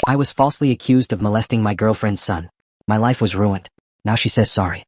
I was falsely accused of molesting my girlfriend's son. My life was ruined. Now she says sorry.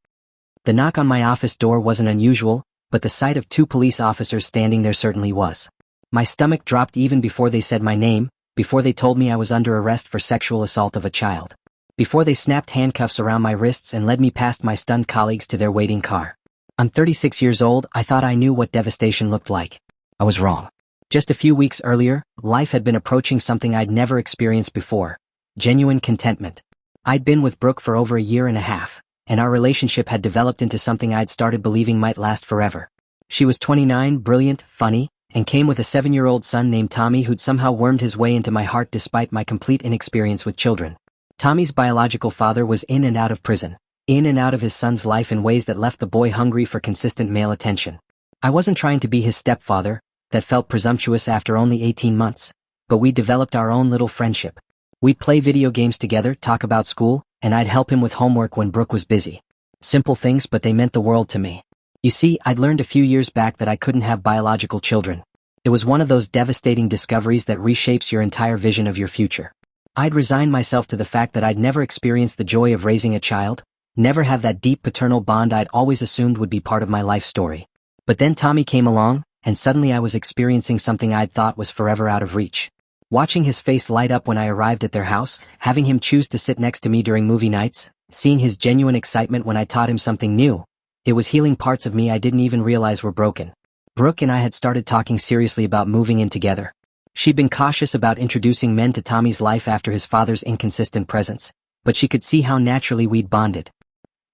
The knock on my office door wasn't unusual, but the sight of 2 police officers standing there certainly was. My stomach dropped even before they said my name, before they told me I was under arrest for sexual assault of a child. Before they snapped handcuffs around my wrists and led me past my stunned colleagues to their waiting car. I'm 36 years old. I thought I knew what devastation looked like. I was wrong. Just a few weeks earlier, life had been approaching something I'd never experienced before. Genuine contentment. I'd been with Brooke for over a year and a half, and our relationship had developed into something I'd started believing might last forever. She was 29, brilliant, funny, and came with a 7-year-old son named Tommy who'd somehow wormed his way into my heart despite my complete inexperience with children. Tommy's biological father was in and out of prison, in and out of his son's life in ways that left the boy hungry for consistent male attention. I wasn't trying to be his stepfather, that felt presumptuous after only 18 months, but we developed our own little friendship. We'd play video games together, talk about school, and I'd help him with homework when Brooke was busy. Simple things, but they meant the world to me. You see, I'd learned a few years back that I couldn't have biological children. It was one of those devastating discoveries that reshapes your entire vision of your future. I'd resigned myself to the fact that I'd never experienced the joy of raising a child, never have that deep paternal bond I'd always assumed would be part of my life story. But then Tommy came along, and suddenly I was experiencing something I'd thought was forever out of reach. Watching his face light up when I arrived at their house, having him choose to sit next to me during movie nights, seeing his genuine excitement when I taught him something new. It was healing parts of me I didn't even realize were broken. Brooke and I had started talking seriously about moving in together. She'd been cautious about introducing men to Tommy's life after his father's inconsistent presence, but she could see how naturally we'd bonded.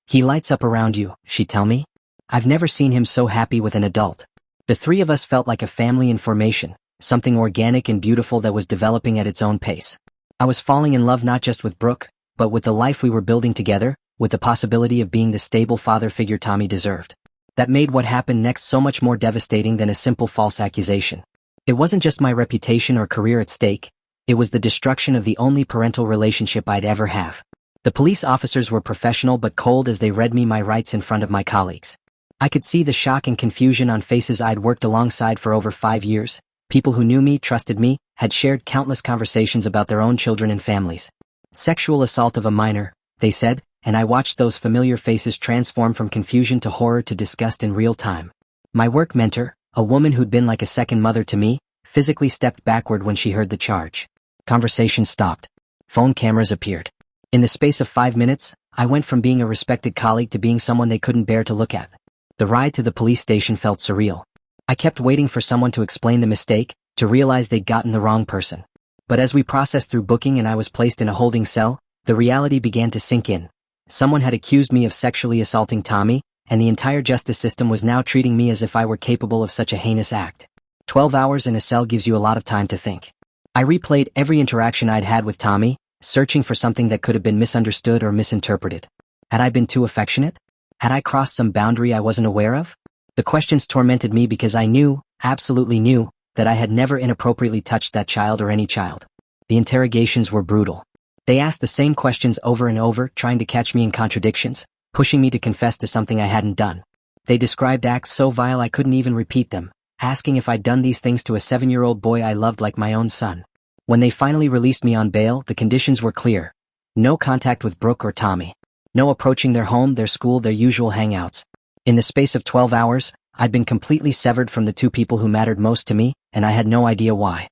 He lights up around you, she'd tell me. I've never seen him so happy with an adult. The 3 of us felt like a family in formation, something organic and beautiful that was developing at its own pace. I was falling in love not just with Brooke, but with the life we were building together, with the possibility of being the stable father figure Tommy deserved. That made what happened next so much more devastating than a simple false accusation. It wasn't just my reputation or career at stake, it was the destruction of the only parental relationship I'd ever have. The police officers were professional but cold as they read me my rights in front of my colleagues. I could see the shock and confusion on faces I'd worked alongside for over 5 years, people who knew me, trusted me, had shared countless conversations about their own children and families. Sexual assault of a minor, they said, and I watched those familiar faces transform from confusion to horror to disgust in real time. My work mentor, a woman who'd been like a second mother to me, physically stepped backward when she heard the charge. Conversation stopped. Phone cameras appeared. In the space of 5 minutes, I went from being a respected colleague to being someone they couldn't bear to look at. The ride to the police station felt surreal. I kept waiting for someone to explain the mistake, to realize they'd gotten the wrong person. But as we processed through booking and I was placed in a holding cell, the reality began to sink in. Someone had accused me of sexually assaulting Tommy, and the entire justice system was now treating me as if I were capable of such a heinous act. 12 hours in a cell gives you a lot of time to think. I replayed every interaction I'd had with Tommy, searching for something that could have been misunderstood or misinterpreted. Had I been too affectionate? Had I crossed some boundary I wasn't aware of? The questions tormented me because I knew, absolutely knew, that I had never inappropriately touched that child or any child. The interrogations were brutal. They asked the same questions over and over, trying to catch me in contradictions, pushing me to confess to something I hadn't done. They described acts so vile I couldn't even repeat them, asking if I'd done these things to a 7-year-old boy I loved like my own son. When they finally released me on bail, the conditions were clear. No contact with Brooke or Tommy. No approaching their home, their school, their usual hangouts. In the space of 12 hours, I'd been completely severed from the 2 people who mattered most to me, and I had no idea why.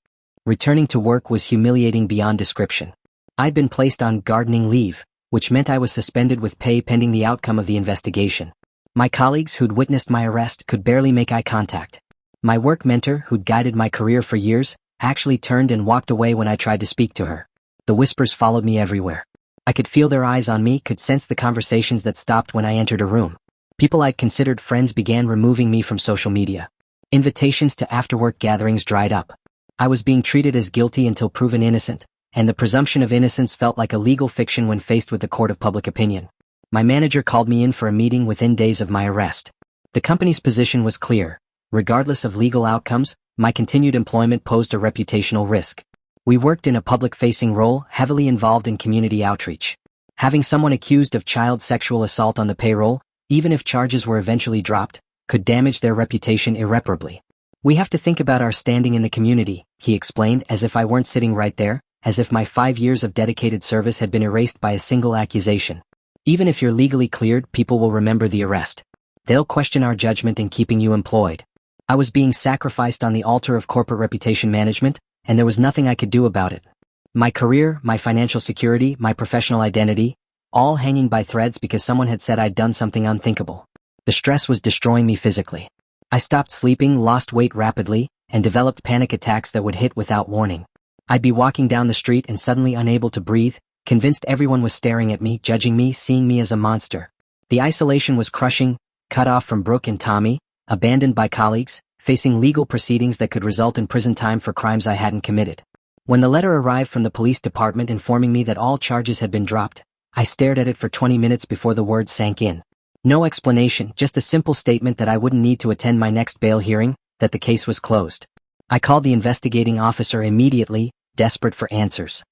Returning to work was humiliating beyond description. I'd been placed on gardening leave, which meant I was suspended with pay pending the outcome of the investigation. My colleagues who'd witnessed my arrest could barely make eye contact. My work mentor, who'd guided my career for years, actually turned and walked away when I tried to speak to her. The whispers followed me everywhere. I could feel their eyes on me, could sense the conversations that stopped when I entered a room. People I'd considered friends began removing me from social media. Invitations to after-work gatherings dried up. I was being treated as guilty until proven innocent, and the presumption of innocence felt like a legal fiction when faced with the court of public opinion. My manager called me in for a meeting within days of my arrest. The company's position was clear. Regardless of legal outcomes, my continued employment posed a reputational risk. We worked in a public-facing role, heavily involved in community outreach. Having someone accused of child sexual assault on the payroll, even if charges were eventually dropped, could damage their reputation irreparably. We have to think about our standing in the community, he explained, as if I weren't sitting right there, as if my 5 years of dedicated service had been erased by a single accusation. Even if you're legally cleared, people will remember the arrest. They'll question our judgment in keeping you employed. I was being sacrificed on the altar of corporate reputation management, and there was nothing I could do about it. My career, my financial security, my professional identity, all hanging by threads because someone had said I'd done something unthinkable. The stress was destroying me physically. I stopped sleeping, lost weight rapidly, and developed panic attacks that would hit without warning. I'd be walking down the street and suddenly unable to breathe, convinced everyone was staring at me, judging me, seeing me as a monster. The isolation was crushing, cut off from Brooke and Tommy, abandoned by colleagues, facing legal proceedings that could result in prison time for crimes I hadn't committed. When the letter arrived from the police department informing me that all charges had been dropped, I stared at it for 20 minutes before the words sank in. No explanation, just a simple statement that I wouldn't need to attend my next bail hearing, that the case was closed. I called the investigating officer immediately, desperate for answers.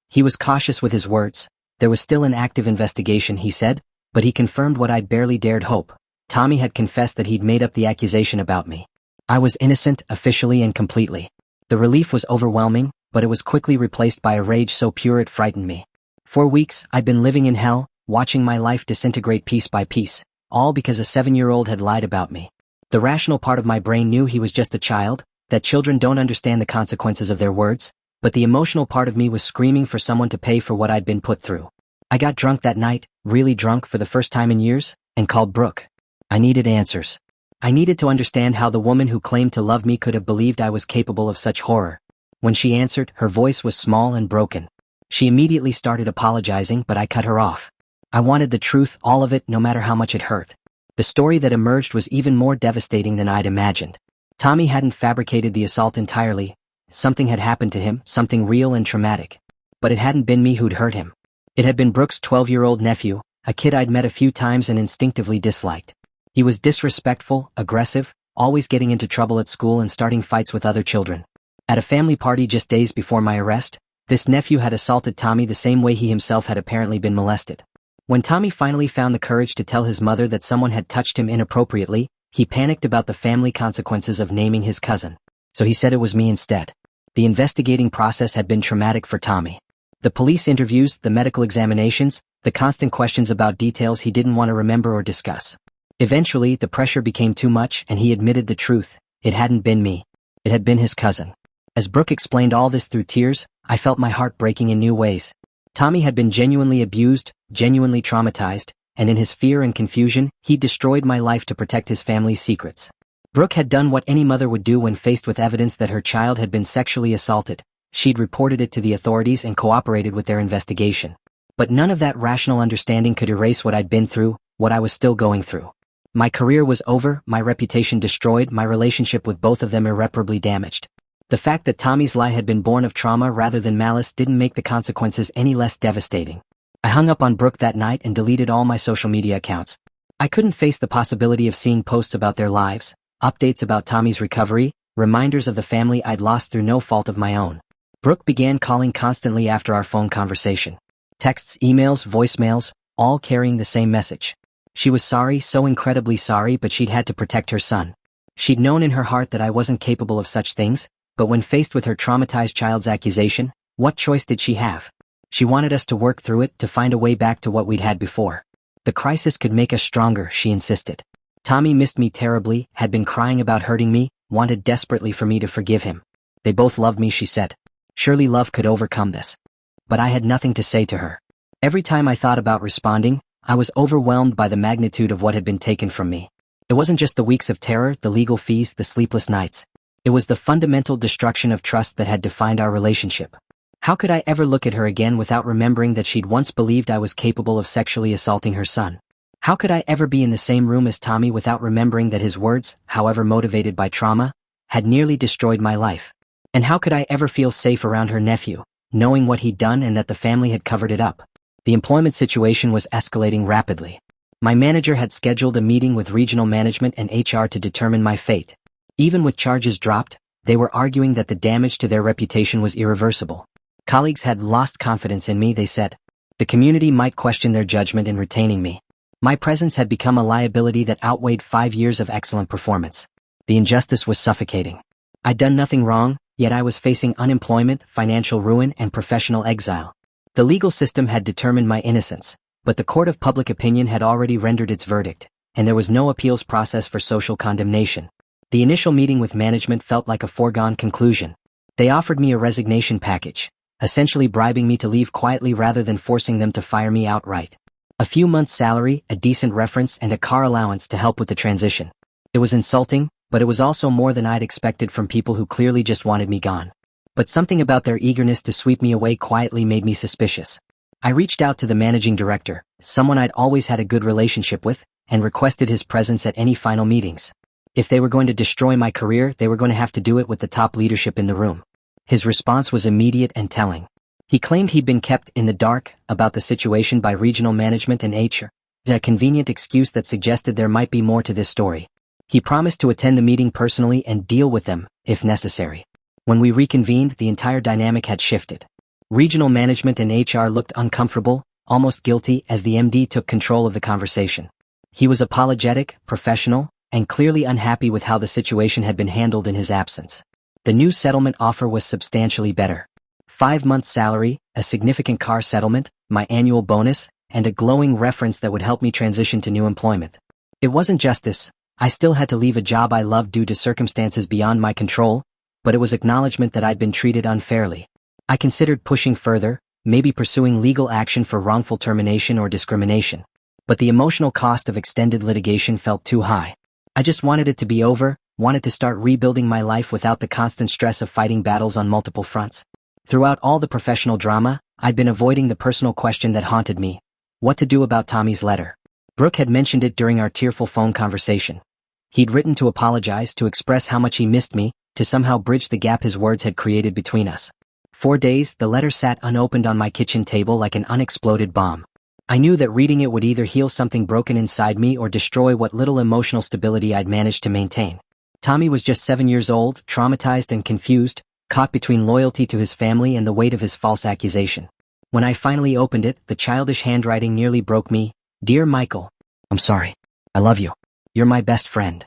He was cautious with his words. There was still an active investigation, he said, but he confirmed what I'd barely dared hope. Tommy had confessed that he'd made up the accusation about me. I was innocent, officially and completely. The relief was overwhelming, but it was quickly replaced by a rage so pure it frightened me. For weeks, I'd been living in hell, watching my life disintegrate piece by piece, all because a 7-year-old had lied about me. The rational part of my brain knew he was just a child, that children don't understand the consequences of their words, but the emotional part of me was screaming for someone to pay for what I'd been put through. I got drunk that night, really drunk for the first time in years, and called Brooke. I needed answers. I needed to understand how the woman who claimed to love me could have believed I was capable of such horror. When she answered, her voice was small and broken. She immediately started apologizing, but I cut her off. I wanted the truth, all of it, no matter how much it hurt. The story that emerged was even more devastating than I'd imagined. Tommy hadn't fabricated the assault entirely. Something had happened to him, something real and traumatic. But it hadn't been me who'd hurt him. It had been Brooke's 12-year-old nephew, a kid I'd met a few times and instinctively disliked. He was disrespectful, aggressive, always getting into trouble at school and starting fights with other children. At a family party just days before my arrest, this nephew had assaulted Tommy the same way he himself had apparently been molested. When Tommy finally found the courage to tell his mother that someone had touched him inappropriately, he panicked about the family consequences of naming his cousin. So he said it was me instead. The investigating process had been traumatic for Tommy. The police interviews, the medical examinations, the constant questions about details he didn't want to remember or discuss. Eventually, the pressure became too much and he admitted the truth. It hadn't been me. It had been his cousin. As Brooke explained all this through tears, I felt my heart breaking in new ways. Tommy had been genuinely abused, genuinely traumatized, and in his fear and confusion, he destroyed my life to protect his family's secrets. Brooke had done what any mother would do when faced with evidence that her child had been sexually assaulted. She'd reported it to the authorities and cooperated with their investigation. But none of that rational understanding could erase what I'd been through, what I was still going through. My career was over, my reputation destroyed, my relationship with both of them irreparably damaged. The fact that Tommy's lie had been born of trauma rather than malice didn't make the consequences any less devastating. I hung up on Brooke that night and deleted all my social media accounts. I couldn't face the possibility of seeing posts about their lives, updates about Tommy's recovery, reminders of the family I'd lost through no fault of my own. Brooke began calling constantly after our phone conversation. Texts, emails, voicemails, all carrying the same message. She was sorry, so incredibly sorry, but she'd had to protect her son. She'd known in her heart that I wasn't capable of such things, but when faced with her traumatized child's accusation, what choice did she have? She wanted us to work through it, to find a way back to what we'd had before. The crisis could make us stronger, she insisted. Tommy missed me terribly, had been crying about hurting me, wanted desperately for me to forgive him. They both loved me, she said. Surely love could overcome this. But I had nothing to say to her. Every time I thought about responding, I was overwhelmed by the magnitude of what had been taken from me. It wasn't just the weeks of terror, the legal fees, the sleepless nights. It was the fundamental destruction of trust that had defined our relationship. How could I ever look at her again without remembering that she'd once believed I was capable of sexually assaulting her son? How could I ever be in the same room as Tommy without remembering that his words, however motivated by trauma, had nearly destroyed my life? And how could I ever feel safe around her nephew, knowing what he'd done and that the family had covered it up? The employment situation was escalating rapidly. My manager had scheduled a meeting with regional management and HR to determine my fate. Even with charges dropped, they were arguing that the damage to their reputation was irreversible. Colleagues had lost confidence in me, they said. The community might question their judgment in retaining me. My presence had become a liability that outweighed 5 years of excellent performance. The injustice was suffocating. I'd done nothing wrong, Yet I was facing unemployment, financial ruin, and professional exile. The legal system had determined my innocence, but the court of public opinion had already rendered its verdict, and there was no appeals process for social condemnation. The initial meeting with management felt like a foregone conclusion. They offered me a resignation package, essentially bribing me to leave quietly rather than forcing them to fire me outright. A few months' salary, a decent reference, and a car allowance to help with the transition. It was insulting, but it was also more than I'd expected from people who clearly just wanted me gone. But something about their eagerness to sweep me away quietly made me suspicious. I reached out to the managing director, someone I'd always had a good relationship with, and requested his presence at any final meetings. If they were going to destroy my career, they were going to have to do it with the top leadership in the room. His response was immediate and telling. He claimed he'd been kept in the dark about the situation by regional management and HR, a convenient excuse that suggested there might be more to this story. He promised to attend the meeting personally and deal with them, if necessary. When we reconvened, the entire dynamic had shifted. Regional management and HR looked uncomfortable, almost guilty, as the MD took control of the conversation. He was apologetic, professional, and clearly unhappy with how the situation had been handled in his absence. The new settlement offer was substantially better. 5 months' salary, a significant car settlement, my annual bonus, and a glowing reference that would help me transition to new employment. It wasn't justice. I still had to leave a job I loved due to circumstances beyond my control, but it was acknowledgement that I'd been treated unfairly. I considered pushing further, maybe pursuing legal action for wrongful termination or discrimination. But the emotional cost of extended litigation felt too high. I just wanted it to be over, wanted to start rebuilding my life without the constant stress of fighting battles on multiple fronts. Throughout all the professional drama, I'd been avoiding the personal question that haunted me: what to do about Tommy's letter. Brooke had mentioned it during our tearful phone conversation. He'd written to apologize, to express how much he missed me, to somehow bridge the gap his words had created between us. 4 days, the letter sat unopened on my kitchen table like an unexploded bomb. I knew that reading it would either heal something broken inside me or destroy what little emotional stability I'd managed to maintain. Tommy was just 7 years old, traumatized and confused, caught between loyalty to his family and the weight of his false accusation. When I finally opened it, the childish handwriting nearly broke me. "Dear Michael, I'm sorry. I love you. You're my best friend."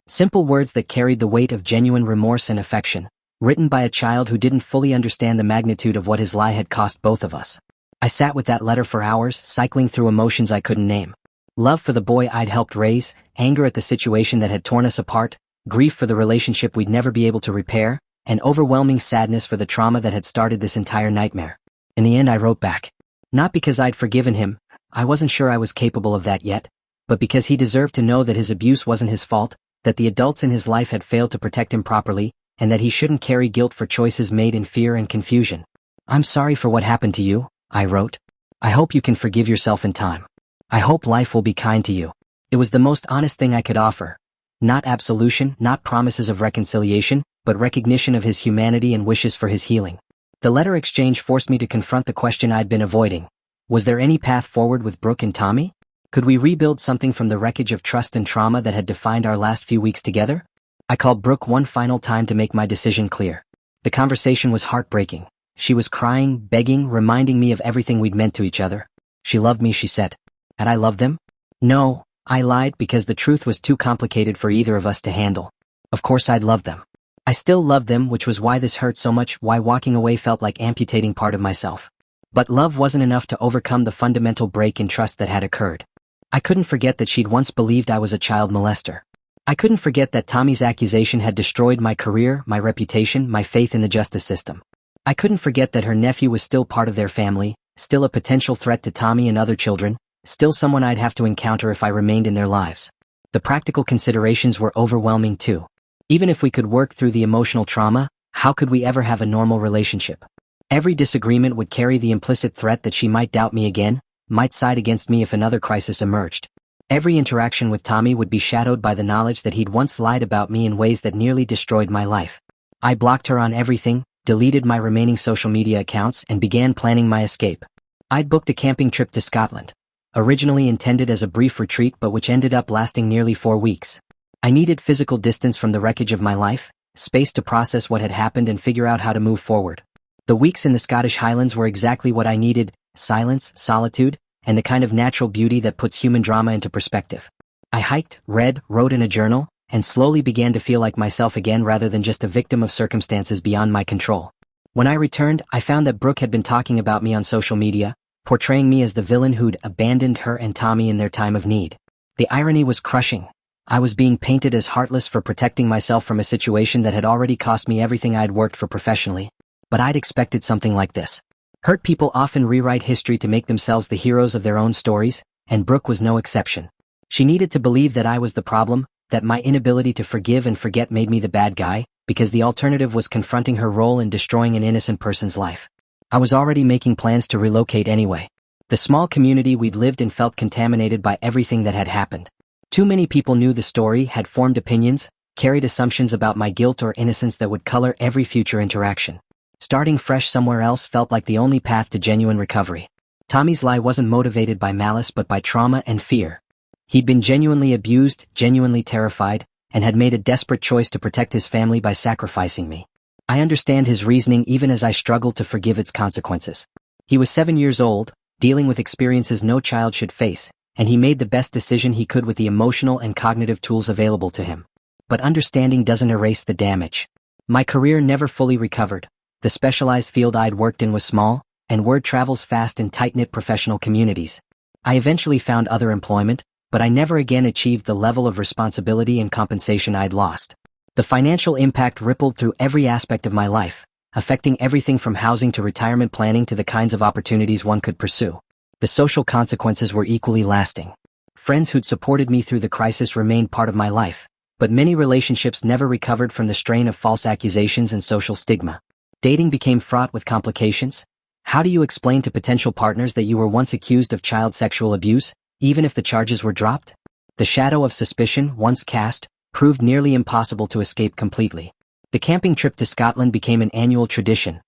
Simple words that carried the weight of genuine remorse and affection, written by a child who didn't fully understand the magnitude of what his lie had cost both of us. I sat with that letter for hours, cycling through emotions I couldn't name. Love for the boy I'd helped raise, anger at the situation that had torn us apart, grief for the relationship we'd never be able to repair, and overwhelming sadness for the trauma that had started this entire nightmare. In the end, I wrote back. Not because I'd forgiven him, I wasn't sure I was capable of that yet, but because he deserved to know that his abuse wasn't his fault, that the adults in his life had failed to protect him properly, and that he shouldn't carry guilt for choices made in fear and confusion. "I'm sorry for what happened to you," I wrote. "I hope you can forgive yourself in time. I hope life will be kind to you." It was the most honest thing I could offer. Not absolution, not promises of reconciliation, but recognition of his humanity and wishes for his healing. The letter exchange forced me to confront the question I'd been avoiding. Was there any path forward with Brooke and Tommy? Could we rebuild something from the wreckage of trust and trauma that had defined our last few weeks together? I called Brooke one final time to make my decision clear. The conversation was heartbreaking. She was crying, begging, reminding me of everything we'd meant to each other. She loved me, she said. Had I loved them? No, I lied because the truth was too complicated for either of us to handle. Of course I'd loved them. I still loved them, which was why this hurt so much, why walking away felt like amputating part of myself. But love wasn't enough to overcome the fundamental break in trust that had occurred. I couldn't forget that she'd once believed I was a child molester. I couldn't forget that Tommy's accusation had destroyed my career, my reputation, my faith in the justice system. I couldn't forget that her nephew was still part of their family, still a potential threat to Tommy and other children, still someone I'd have to encounter if I remained in their lives. The practical considerations were overwhelming too. Even if we could work through the emotional trauma, how could we ever have a normal relationship? Every disagreement would carry the implicit threat that she might doubt me again, might side against me if another crisis emerged. Every interaction with Tommy would be shadowed by the knowledge that he'd once lied about me in ways that nearly destroyed my life. I blocked her on everything, deleted my remaining social media accounts, and began planning my escape. I'd booked a camping trip to Scotland, originally intended as a brief retreat but which ended up lasting nearly 4 weeks. I needed physical distance from the wreckage of my life, space to process what had happened and figure out how to move forward. The weeks in the Scottish Highlands were exactly what I needed: silence, solitude, and the kind of natural beauty that puts human drama into perspective. I hiked, read, wrote in a journal, and slowly began to feel like myself again rather than just a victim of circumstances beyond my control. When I returned, I found that Brooke had been talking about me on social media, portraying me as the villain who'd abandoned her and Tommy in their time of need. The irony was crushing. I was being painted as heartless for protecting myself from a situation that had already cost me everything I'd worked for professionally. But I'd expected something like this. Hurt people often rewrite history to make themselves the heroes of their own stories, and Brooke was no exception. She needed to believe that I was the problem, that my inability to forgive and forget made me the bad guy, because the alternative was confronting her role in destroying an innocent person's life. I was already making plans to relocate anyway. The small community we'd lived in felt contaminated by everything that had happened. Too many people knew the story, had formed opinions, carried assumptions about my guilt or innocence that would color every future interaction. Starting fresh somewhere else felt like the only path to genuine recovery. Tommy's lie wasn't motivated by malice but by trauma and fear. He'd been genuinely abused, genuinely terrified, and had made a desperate choice to protect his family by sacrificing me. I understand his reasoning even as I struggled to forgive its consequences. He was 7 years old, dealing with experiences no child should face, and he made the best decision he could with the emotional and cognitive tools available to him. But understanding doesn't erase the damage. My career never fully recovered. The specialized field I'd worked in was small, and word travels fast in tight-knit professional communities. I eventually found other employment, but I never again achieved the level of responsibility and compensation I'd lost. The financial impact rippled through every aspect of my life, affecting everything from housing to retirement planning to the kinds of opportunities one could pursue. The social consequences were equally lasting. Friends who'd supported me through the crisis remained part of my life, but many relationships never recovered from the strain of false accusations and social stigma. Dating became fraught with complications. How do you explain to potential partners that you were once accused of child sexual abuse, even if the charges were dropped? The shadow of suspicion, once cast, proved nearly impossible to escape completely. The camping trip to Scotland became an annual tradition,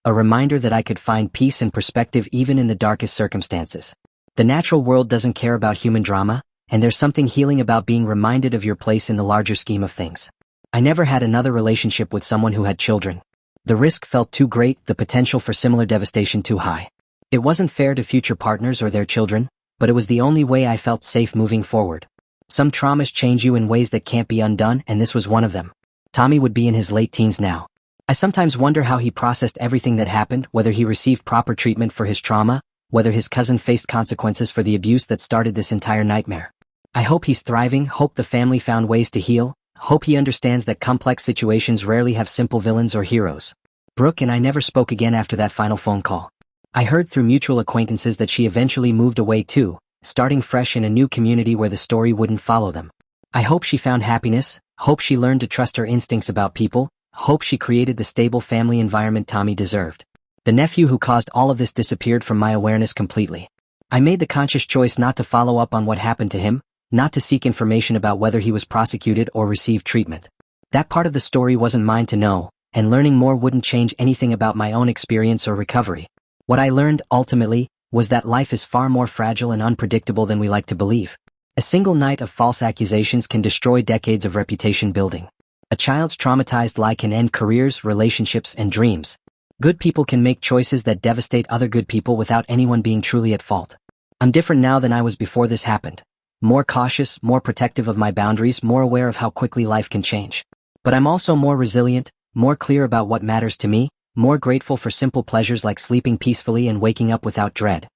a reminder that I could find peace and perspective even in the darkest circumstances. The natural world doesn't care about human drama, and there's something healing about being reminded of your place in the larger scheme of things. I never had another relationship with someone who had children. The risk felt too great, the potential for similar devastation too high. It wasn't fair to future partners or their children, but it was the only way I felt safe moving forward. Some traumas change you in ways that can't be undone, and this was one of them. Tommy would be in his late teens now. I sometimes wonder how he processed everything that happened, whether he received proper treatment for his trauma, whether his cousin faced consequences for the abuse that started this entire nightmare. I hope he's thriving, hope the family found ways to heal, hope he understands that complex situations rarely have simple villains or heroes. Brooke and I never spoke again after that final phone call. I heard through mutual acquaintances that she eventually moved away too, starting fresh in a new community where the story wouldn't follow them. I hope she found happiness, hope she learned to trust her instincts about people, hope she created the stable family environment Tommy deserved. The nephew who caused all of this disappeared from my awareness completely. I made the conscious choice not to follow up on what happened to him, not to seek information about whether he was prosecuted or received treatment. That part of the story wasn't mine to know, and learning more wouldn't change anything about my own experience or recovery. What I learned, ultimately, was that life is far more fragile and unpredictable than we like to believe. A single night of false accusations can destroy decades of reputation building. A child's traumatized lie can end careers, relationships, and dreams. Good people can make choices that devastate other good people without anyone being truly at fault. I'm different now than I was before this happened. More cautious, more protective of my boundaries, more aware of how quickly life can change. But I'm also more resilient, more clear about what matters to me, more grateful for simple pleasures like sleeping peacefully and waking up without dread.